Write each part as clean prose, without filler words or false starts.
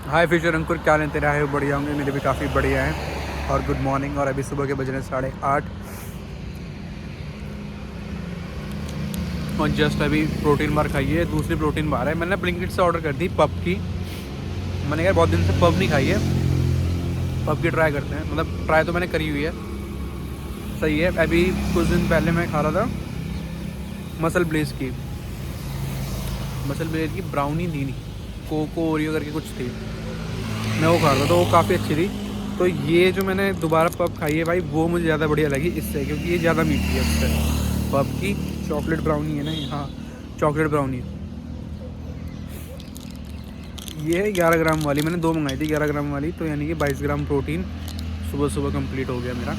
हाय future अंकुर, क्या लें तेरे आए हो? बढ़िया होंगे, मेरे भी काफ़ी बढ़िया हैं। और गुड मॉर्निंग। और अभी सुबह के बज रहे हैं 8:30 और जस्ट अभी प्रोटीन बार खाई है। दूसरी प्रोटीन बार है। मैंने ब्लिंकिट से ऑर्डर कर दी पब की। मैंने कहा बहुत दिन से पब नहीं खाई है, पब की ट्राई करते हैं। मतलब ट्राई तो मैंने करी हुई है, सही है। अभी कुछ दिन पहले मैं खा रहा था मसल ब्लेज की ब्राउनी थी, नहीं कोको ओरियो करके कुछ थी, मैं वो खा रहा था तो वो काफ़ी अच्छी थी। तो ये जो मैंने दोबारा पब खाई है भाई, वो मुझे ज़्यादा बढ़िया लगी इससे, क्योंकि ये ज़्यादा मीठी है उससे। पब की चॉकलेट ब्राउनी है ना ये, हाँ चॉकलेट ब्राउनी। ये है 11 ग्राम वाली, मैंने 2 मंगाई थी 11 ग्राम वाली, तो यानी कि 22 ग्राम प्रोटीन सुबह सुबह कंप्लीट हो गया मेरा।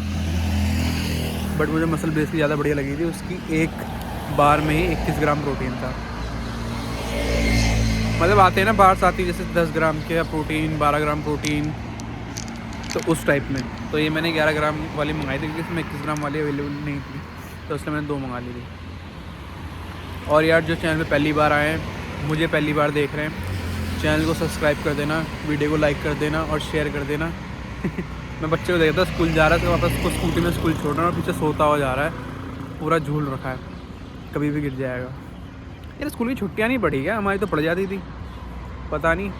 बट मुझे मसल बेस की ज़्यादा बढ़िया लगी थी, उसकी एक बार में ही 21 ग्राम प्रोटीन था। मतलब आते हैं ना बार्स आती है, जैसे 10 ग्राम के प्रोटीन, 12 ग्राम प्रोटीन, तो उस टाइप में। तो ये मैंने 11 ग्राम वाली मंगाई थी, क्योंकि इसमें 21 ग्राम वाली अवेलेबल नहीं थी, तो इसलिए मैंने 2 मंगा ली थी। और यार जो चैनल पे पहली बार आए हैं, मुझे पहली बार देख रहे हैं, चैनल को सब्सक्राइब कर देना, वीडियो को लाइक कर देना और शेयर कर देना। मैं बच्चे को देखता स्कूल जा रहा है, तो वापस उसको स्कूटी में स्कूल छोड़ रहा है और पीछे सोता हुआ जा रहा है, पूरा झूल रखा है, कभी भी गिर जाएगा। यार स्कूल की छुट्टियाँ नहीं पड़ी क्या? हमारी तो पड़ जाती थी, पता नहीं।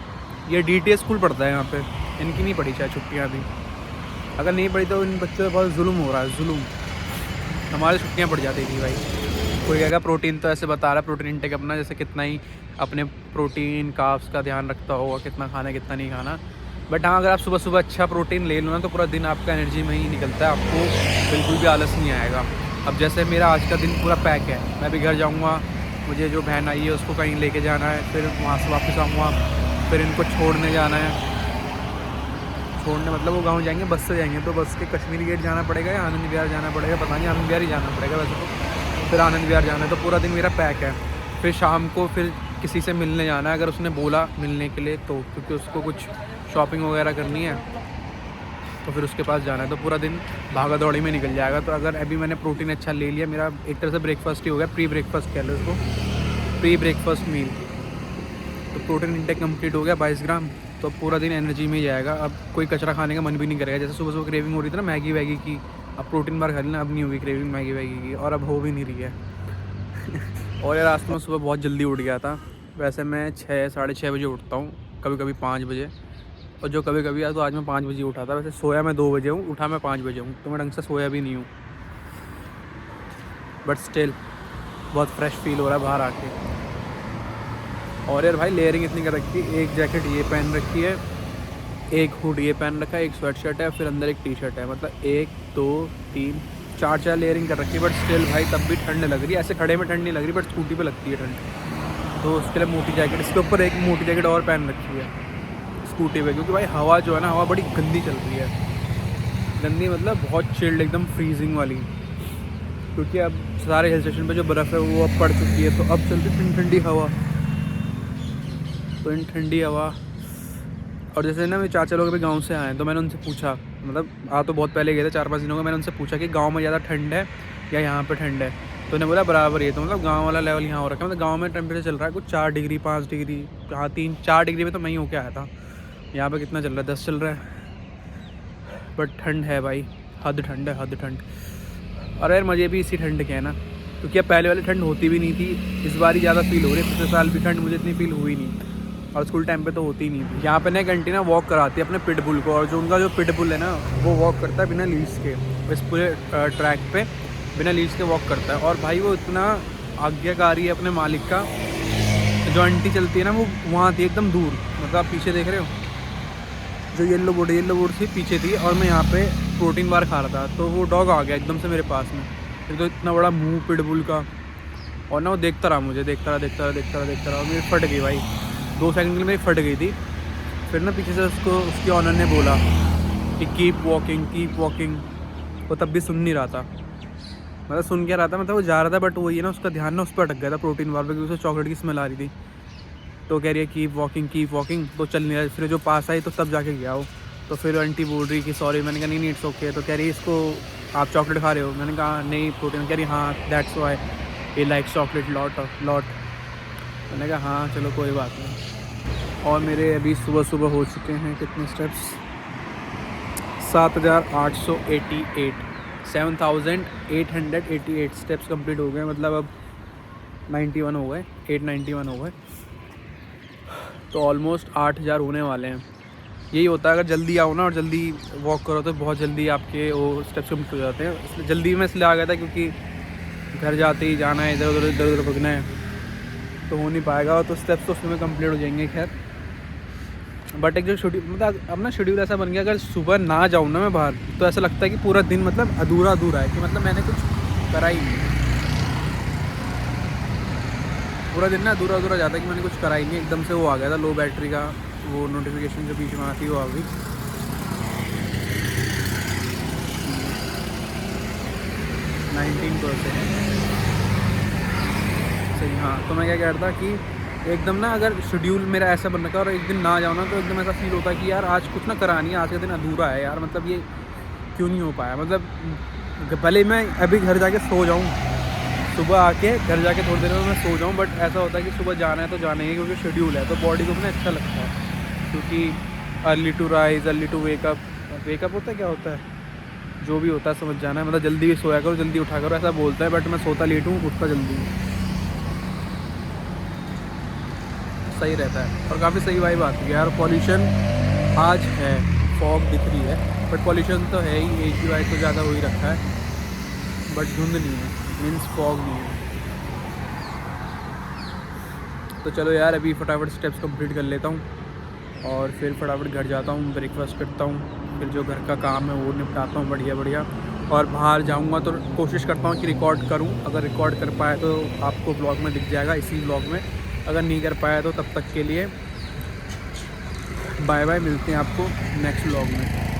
ये DTA स्कूल पढ़ता है यहाँ पे, इनकी नहीं पड़ी शायद छुट्टियाँ भी। अगर नहीं पड़ी तो इन बच्चों पे बहुत जुल्म हो रहा है, जुल्म। हमारी छुट्टियाँ पड़ जाती थी भाई। कोई कहेगा प्रोटीन तो ऐसे बता रहा है, प्रोटीन इंटेक अपना जैसे कितना ही अपने प्रोटीन कार्ब्स का ध्यान रखता होगा, कितना खाना है कितना नहीं खाना। बट हाँ, अगर आप सुबह सुबह अच्छा प्रोटीन ले लो ना, तो पूरा दिन आपका एनर्जी में ही निकलता है, आपको बिल्कुल भी आलस नहीं आएगा। अब जैसे मेरा आज का दिन पूरा पैक है, मैं भी घर जाऊँगा, मुझे जो बहन आई है उसको कहीं लेके जाना है, फिर वहाँ से वापस आऊँगा, फिर इनको छोड़ने जाना है। छोड़ने मतलब वो गांव जाएंगे, बस से जाएंगे, तो बस के कश्मीरी गेट जाना पड़ेगा या आनंद विहार जाना पड़ेगा, पता नहीं, आनंद विहार ही जाना पड़ेगा वैसे तो। फिर आनंद विहार जाना है, तो पूरा दिन मेरा पैक है। फिर शाम को फिर किसी से मिलने जाना है, अगर उसने बोला मिलने के लिए तो, क्योंकि उसको कुछ शॉपिंग वगैरह करनी है, तो फिर उसके पास जाना है, तो पूरा दिन भागा दौड़ी में निकल जाएगा। तो अगर अभी मैंने प्रोटीन अच्छा ले लिया, मेरा एक तरह से ब्रेकफास्ट ही हो गया, प्री ब्रेकफास्ट कह लो उसको, प्री ब्रेकफास्ट मील। तो प्रोटीन इंटेक कंप्लीट हो गया 22 ग्राम, तो पूरा दिन एनर्जी में ही जाएगा। अब कोई कचरा खाने का मन भी नहीं करेगा। जैसे सुबह सुबह क्रेविंग हो रही थी ना मैगी वैगी की, अब प्रोटीन बार खा लेना, अब नहीं होगी क्रेविंग मैगी वैगी की, और अब हो भी नहीं रही है। और यार आज तो मैं सुबह बहुत जल्दी उठ गया था। वैसे मैं 6 साढ़े 6 बजे उठता हूँ, कभी कभी 5 बजे, और जो कभी कभी तो आज मैं 5 बजे उठा था। वैसे सोया मैं 2 बजे हूँ, उठा मैं 5 बजे हूँ, तो मैं ढंग से सोया भी नहीं हूँ, बट स्टिल बहुत फ्रेश फील हो रहा है बाहर आके। और यार भाई लेयरिंग इतनी कर रखी है, एक जैकेट ये पहन रखी है, एक हुड ये पहन रखा है, एक स्वेट शर्ट है, फिर अंदर एक टी शर्ट है, मतलब 1 2 3 4 लेयरिंग कर रखी है। बट स्टिल भाई तब भी ठंड लग रही है, ऐसे खड़े में ठंड नहीं लग रही, बट स्कूटी पे लगती है ठंड। तो उसके लिए मोटी जैकेट, इसके ऊपर एक मोटी जैकेट और पहन रखी है स्कूटी पे, क्योंकि भाई हवा जो है ना, हवा बड़ी गंदी चल रही है। गंदी मतलब बहुत चिल्ड, एकदम फ्रीजिंग वाली, क्योंकि अब सारे हिल स्टेशन पे जो बर्फ़ है वो अब पड़ चुकी है, तो अब चलती ठंडी ठंडी हवा। तो इन ठंडी हवा, और जैसे ना मेरे चाचा लोग अभी गांव से आए, तो मैंने उनसे पूछा, मतलब आ तो बहुत पहले गए थे 4-5 दिनों का, मैंने उनसे पूछा कि गांव में ज़्यादा ठंड है या यहाँ पे ठंड है, तो उन्होंने बोला बराबर ही। तो मतलब गांव वाला लेवल यहाँ हो रखा है, मतलब गांव में टेम्परेचर चल रहा है कुछ 4 डिग्री 5 डिग्री, हाँ 3-4 डिग्री में तो मैं ही होके आया था। यहाँ पे कितना चल रहा है, 10 चल रहा है। बट ठंड है भाई, हद ठंड है, हद ठंड। और यार मज़े भी इसी ठंड के है ना, क्योंकि अब पहले वाली ठंड होती भी नहीं थी, इस बार ही ज़्यादा फील हो रही है। पिछले साल भी ठंड मुझे इतनी फील हुई नहीं, और स्कूल टाइम पे तो होती ही नहीं थी। यहाँ पे ना एक आंटी ना वॉक कराती है अपने पिटबुल को, और जो उनका जो पिटबुल है ना, वो वॉक करता है बिना लीड्स के, इस पूरे ट्रैक पे बिना लीड्स के वॉक करता है। और भाई वो इतना आज्ञाकारी है अपने मालिक का। जो आंटी चलती है ना, वो वहाँ थी एकदम दूर, मतलब आप पीछे देख रहे हो, जो येलो बोर्ड थी पीछे थी, और मैं यहाँ पे प्रोटीन बार खा रहा था, तो वो डॉग आ गया एकदम से मेरे पास में। एक तो इतना बड़ा मुंह पिटबुल का, और ना वो देखता रहा मुझे, देखता रहा, और मेरी फट गई भाई, 2 सेकंड के लिए मेरी फट गई थी। फिर ना पीछे से उसकी ऑनर ने बोला कि कीप वॉकिंग। वो तब भी सुन नहीं रहा था, मतलब सुन क्या रहा था, मतलब वो जा रहा था, बट वही है ना, उसका ध्यान ना उस पर अटक गया था प्रोटीन बार पर, क्योंकि उसे चॉकलेट की स्मेल आ रही थी। तो कह रही है कीप वॉकिंग, तो चल नहीं रहा। फिर जो पास आई तो तब जाके गया वो, तो फिर आंटी बोल रही कि सॉरी। मैंने कहा नहीं इट्स ओके। तो कह रही इसको आप चॉकलेट खा रहे हो? मैंने कहा नहीं प्रोटीन। कह रही हाँ दैट्स वाई ये लाइक चॉकलेट लॉट। मैंने कहा हाँ चलो कोई बात नहीं। और मेरे अभी सुबह सुबह हो चुके हैं कितने स्टेप्स, 7888, 7888 स्टेप्स कंप्लीट हो गए। मतलब अब 91 हो गए, 891 हो गए, तो ऑलमोस्ट 8000 होने वाले हैं। यही होता है अगर जल्दी आओ ना और जल्दी वॉक करो तो बहुत जल्दी आपके वो स्टेप्स कंप्लीट हो जाते हैं। इसलिए जल्दी में इसलिए आ गया था क्योंकि घर जाते ही जाना है, इधर उधर भगना है, तो हो नहीं पाएगा। तो स्टेप्स तो उसमें कंप्लीट हो जाएंगे खैर। बट एक जो शेड्यूल, मतलब अब ना शेड्यूल ऐसा बन गया, अगर सुबह ना जाऊँ ना मैं बाहर तो ऐसा लगता है कि पूरा दिन मतलब अधूरा है, कि मतलब मैंने कुछ करा ही नहीं। पूरा दिन ना अधूरा जाता है कि मैंने कुछ करा ही नहीं। एकदम से वो आ गया था लो बैटरी का, वो नोटिफिकेशन जो बीच में आती है वो आ गई। 19% सही। हाँ, तो मैं क्या कह रहा था कि एकदम ना अगर शेड्यूल मेरा ऐसा बन रखा है और एक दिन ना जाओ ना तो एकदम ऐसा फील होता है कि यार आज कुछ ना करा नहीं है, आज का दिन अधूरा है यार, मतलब ये क्यों नहीं हो पाया। मतलब भले मैं अभी घर जाके सो जाऊँ, सुबह आके घर जाके थोड़ी देर में मैं सो जाऊँ, बट ऐसा होता है कि सुबह जाना है तो जाना ही, क्योंकि शेड्यूल है, तो बॉडी को भी अच्छा लगता है। क्योंकि early to rise, early to wake up होता है, क्या होता है, जो भी होता है समझ जाना है। मतलब जल्दी सोया करो, जल्दी उठा करो, ऐसा बोलता है। बट मैं सोता लेट हूँ, उठता जल्दी हूँ, सही रहता है। और काफ़ी सही वाइब आती है यार। पॉल्यूशन आज है, फॉग दिख रही है, बट पॉल्यूशन तो है ही, AQI तो ज़्यादा हो ही रखा है, बट धुंध नहीं है, मीन्स फॉग नहीं है। तो चलो यार, अभी फटाफट स्टेप्स कंप्लीट कर लेता हूँ और फिर फटाफट घर जाता हूँ, ब्रेकफास्ट करता हूँ, फिर जो घर का काम है वो निपटाता हूँ बढ़िया। और बाहर जाऊँगा तो कोशिश करता हूँ कि रिकॉर्ड करूँ। अगर रिकॉर्ड कर पाया तो आपको ब्लॉग में दिख जाएगा, इसी ब्लॉग में। अगर नहीं कर पाया तो तब तक के लिए बाय बाय, मिलते हैं आपको नेक्स्ट ब्लॉग में।